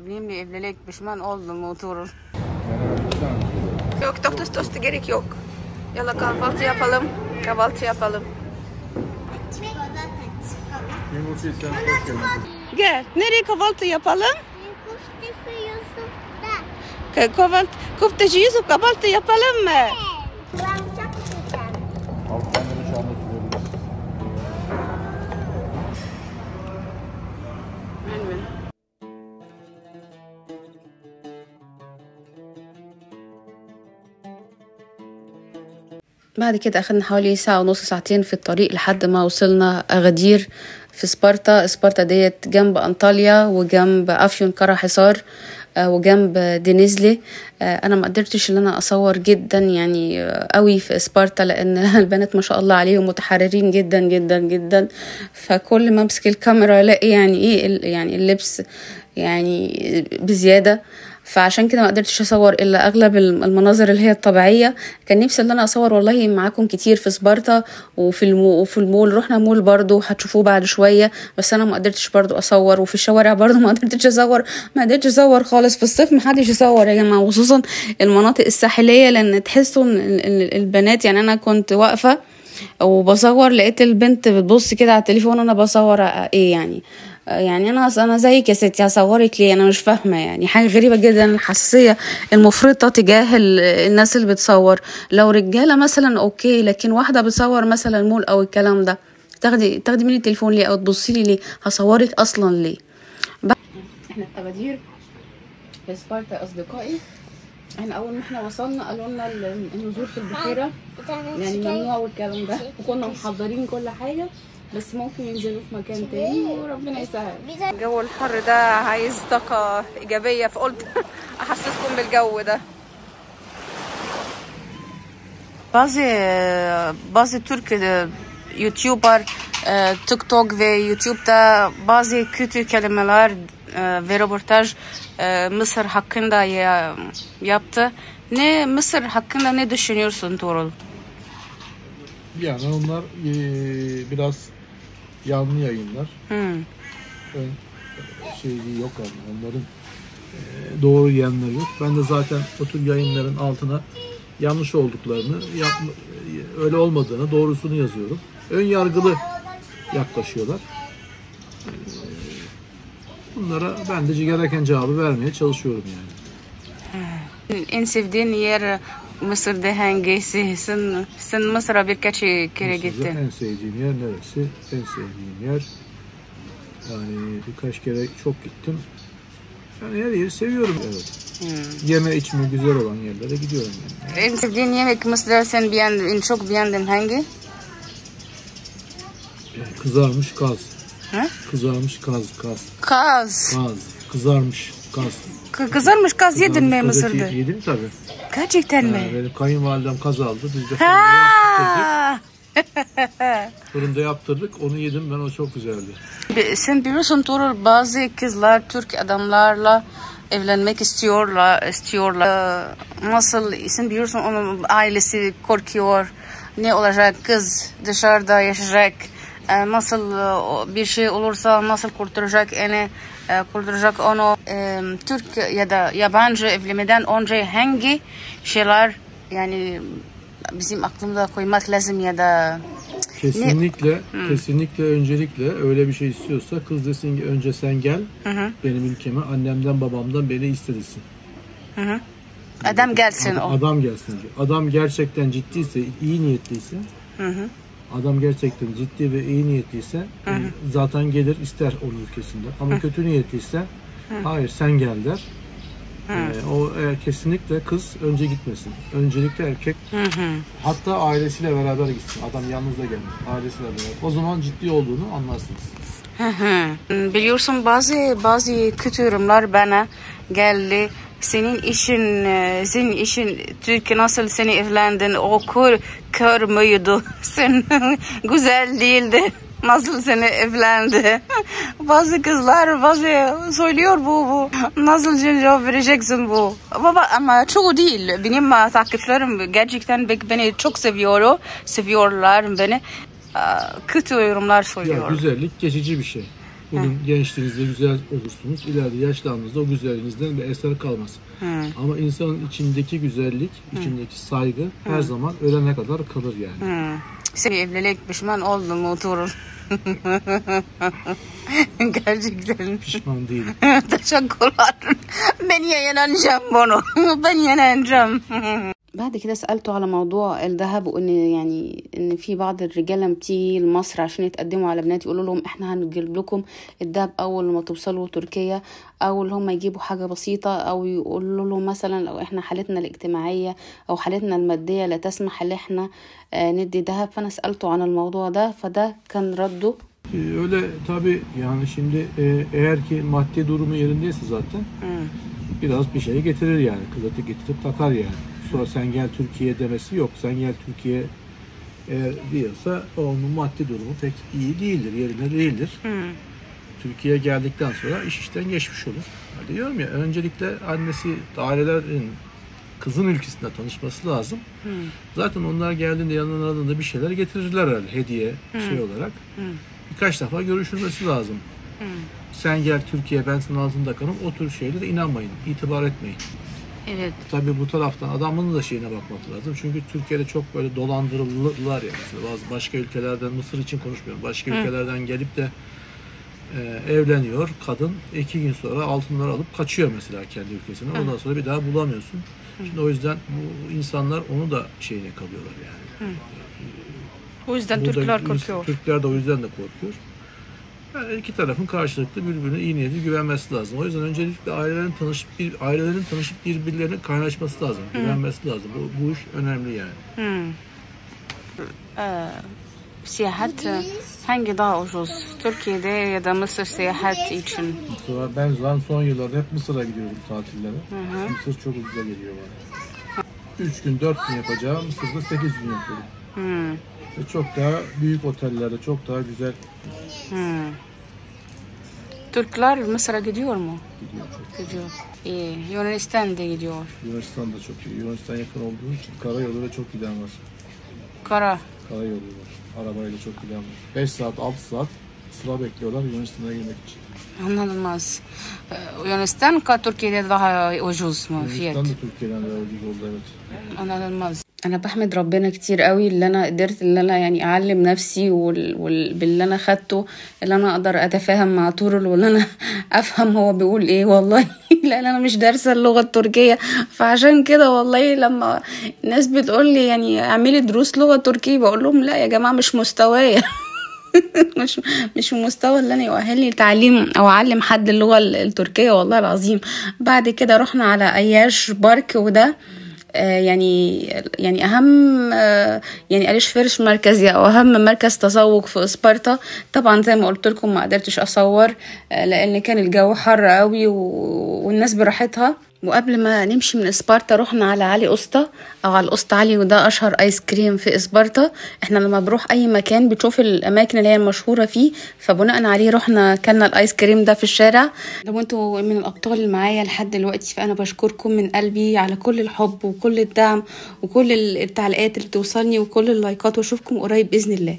Benimle evlilik pişman oldum oturur. Yok tost gerek yok. Yalla kahvaltı yapalım. Gel. Nereye kahvaltı yapalım? Köfteci Yusuf kahvaltı yapalım mı? بعد كده أخدنا حوالي ساعة ونص ساعتين في الطريق لحد ما وصلنا أغادير في سبارتا ديت جنب أنطاليا وجنب أفيون كرة حصار وجنب دينيزلي. أنا ما قدرتش إن أنا أصور جدا يعني قوي في سبارتا لأن البنات ما شاء الله عليهم متحررين جدا جدا جدا، فكل ما أمسك الكاميرا ألاقي يعني إيه يعني اللبس يعني بزيادة، فعشان كده ما قدرتش اصور الا اغلب المناظر اللي هي الطبيعيه. كان نفسي ان انا اصور والله معاكم كتير في سبارتا وفي المول. رحنا مول برضو هتشوفوه بعد شويه، بس انا ما قدرتش برضو اصور، وفي الشوارع برضو ما قدرتش اصور خالص. في الصيف ما حدش يصور يا جماعه، خصوصا المناطق الساحليه، لان تحسوا ان البنات يعني انا كنت واقفه وبصور لقيت البنت بتبص كده على التليفون وانا بصور ايه يعني انا زيك يا ستي هصورك ليه؟ انا مش فاهمه، يعني حاجه غريبه جدا الحساسيه المفرطه تجاه الناس اللي بتصور. لو رجاله مثلا اوكي، لكن واحده بتصور مثلا مول او الكلام ده تاخدي مني التليفون ليه او تبصي لي ليه؟ هصورك اصلا ليه؟ احنا في أغادير في سبارتا اصدقائي. احنا اول ما احنا وصلنا قالوا لنا النزول في البحيره يعني ممنوع والكلام ده، وكنا محضرين كل حاجه بس ممكن ينزلوا في مكان تاني وربنا يسهل. الجو الحر ده عايز طاقة إيجابية، فقلت أحسسكم بالجو ده. bazı Türk YouTuber TikTok ve YouTube'da bazı kötü kelimeler ve röportaj Mısır hakkında yaptı. Mısır hakkında ne düşünüyorsun Tuğrul? Yani onlar biraz yanlı yayınlar. Şeyliği yok yani. Onların doğru yanları yok. Ben de zaten o tür yayınların altına yanlış olduklarını, öyle olmadığını, doğrusunu yazıyorum. Ön yargılı yaklaşıyorlar. Bunlara ben de gereken cevabı vermeye çalışıyorum yani. En sevdiğin yer Mısır'da hangisi? Sen Mısır'a birkaç kere gittin. En sevdiğim yer neresi? En sevdiğim yer yani birkaç kere çok gittim. Yani her yeri seviyorum. Evet. Yeme içme güzel olan yerlere gidiyorum yani. En sevdiğin yemek Mısır'da sen en çok beğendin hangi? Kızarmış kaz. Ha? Kızarmış kaz. Kızarmış kaz. Kızarmış kaz yedin mi Mısır'da? Yedim tabii. Gerçekten mi? Benim kayınvalidem kaz aldı. Biz de fırında yaptırdık. Onu yedim ben, o çok güzeldi. Sen biliyorsun Tuğrul, bazı kızlar Türk adamlarla evlenmek istiyorlar. Nasıl sen biliyorsun, onun ailesi korkuyor. Ne olacak, kız dışarıda yaşayacak. Nasıl bir şey olursa nasıl kurtaracak onu. Türk ya da yabancı evlenmeden önce hangi şeyler yani bizim aklımda koymak lazım ya da kesinlikle öncelikle öyle bir şey istiyorsa kız desin ki önce sen gel benim ülkeme, annemden babamdan beni istedesin. Adam gelsin. Adam gelsin. Adam gerçekten ciddiyse, iyi niyetliyse, adam gerçekten ciddi ve iyi niyetliyse zaten gelir ister onun ülkesinde. Ama kötü niyetliyse hayır sen gel der. O kesinlikle kız önce gitmesin. Öncelikle erkek. Hatta ailesiyle beraber gitsin. Adam yalnız da gelmez. Ailesiyle beraber. O zaman ciddi olduğunu anlarsınız. Biliyorsun bazı kötü yorumlar bana geldi. Senin işin Türkiye, nasıl seni evlendin? O kör müydü? Sen güzel değildi. Nasıl seni evlendi? Bazı kızlar söylüyor bu. Nasıl cevap vereceksin bu? Baba ama çoğu değil. Benim takipçilerim gerçekten beni çok seviyorlar beni. Kötü yorumlar söylüyor. Ya, güzellik geçici bir şey. Bugün gençliğinizde güzel olursunuz. İleride yaşlandığınızda o güzelliğinizden bir eser kalmaz. Ama insanın içindeki güzellik, içindeki saygı her zaman ölene kadar kalır yani. Sen evlilik pişman oldun mu Tuğrul? Gerçekten. Pişman değilim. Teşekkürler. Ben yeneceğim bunu. Ben yeneceğim. بعد كده سألته على موضوع الذهب وإن يعني إن في بعض الرجالة لما بتيجي لمصر عشان يتقدموا على بنات يقولوا لهم إحنا هنجيب لكم الذهب أول ما توصلوا تركيا، أو اللي هم يجيبوا حاجة بسيطة، أو يقولوا لهم مثلا لو إحنا حالتنا الاجتماعية أو حالتنا المادية لا تسمح إن إحنا ندي ذهب. فأنا سألته عن الموضوع ده فده كان رده. Öyle tabii yani şimdi eğer ki maddi durumu yerindeyse zaten biraz bir şey getirir yani. Kızatı getirip takar yani. Sonra sen gel Türkiye demesi yok. Sen gel Türkiye eğer diyorsa onun maddi durumu pek iyi değildir, yerinde değildir. Türkiye'ye geldikten sonra iş işten geçmiş olur. Diyorum ya, öncelikle annesi ailelerin kızın ülkesinde tanışması lazım. Zaten onlar geldiğinde yanlarında bir şeyler getirirler herhalde, hediye şey olarak. Birkaç defa görüşülmesi lazım. Sen gel Türkiye, ben senin altında kalırım. O tür şeylere inanmayın, itibar etmeyin. Evet. Tabii bu taraftan adamın da şeyine bakmak lazım. Çünkü Türkiye'de çok böyle dolandırılırlar ya. Mesela bazı başka ülkelerden, Mısır için konuşmuyorum. Başka ülkelerden gelip de evleniyor kadın. 2 gün sonra altınları alıp kaçıyor mesela kendi ülkesine. Ondan sonra bir daha bulamıyorsun. Şimdi o yüzden bu insanlar onu da şeyine kalıyorlar yani. O yüzden burada Türkler korkuyor. Türkler de o yüzden de korkuyor. Yani iki tarafın karşılıklı birbirine iyi niyetli güvenmesi lazım. O yüzden öncelikle ailelerin tanışıp birbirlerine kaynaşması lazım. Güvenmesi lazım. Bu iş önemli yani. Seyahat hangi daha ucuz? Türkiye'de ya da Mısır seyahat için? Mesela ben son yıllarda hep Mısır'a gidiyorum tatillere. Mısır çok ucuza geliyor bana. 3 gün 4 gün yapacağım. Mısır'da 8 gün yapıyorum. Ve çok daha büyük otellerde, çok daha güzel. Türkler Mısır'a gidiyor mu? Gidiyor çok. Gidiyor. İyi. Yunanistan da gidiyor. Yunanistan da çok iyi. Yunanistan yakın olduğu için karayolu ve çok giden var. Karayolu var. Arabayla çok giden var. 5 saat, 6 saat sıra bekliyorlar Yunanistan'a girmek için. Anladılmaz. Yunanistan Türkiye'de daha ucuz mu fiyat? Yunanistan da Türkiye'den daha ucuz oldu, evet. anladılmaz. انا بحمد ربنا كتير قوي اللي انا قدرت اللي انا يعني اعلم نفسي باللي انا خدته اللي انا اقدر اتفاهم مع طورل واللي انا افهم هو بيقول ايه والله. لان انا مش دارسه اللغه التركيه، فعشان كده والله لما الناس بتقول لي يعني اعملي دروس لغه تركيه بقول لهم لا يا جماعه مش مستوايا. مش مستوى اللي انا يؤهلني لتعليم او اعلم حد اللغه التركيه والله العظيم. بعد كده رحنا على اياش بارك، وده يعني اهم يعني أليش فرش مركزي او اهم مركز تسوق في اسبارتا. طبعا زي ما قلت لكم ما قدرتش اصور لان كان الجو حر قوي والناس براحتها. وقبل ما نمشي من اسبارتا رحنا على علي قسطة او على القسطة علي، وده اشهر ايس كريم في اسبارتا. احنا لما بروح اي مكان بتشوف الاماكن اللي هي المشهوره فيه، فبناء عليه رحنا كلنا الايس كريم ده في الشارع. لو انتوا من الابطال اللي معايا لحد دلوقتي فانا بشكركم من قلبي على كل الحب وكل الدعم وكل التعليقات اللي بتوصلني وكل اللايكات، واشوفكم قريب باذن الله.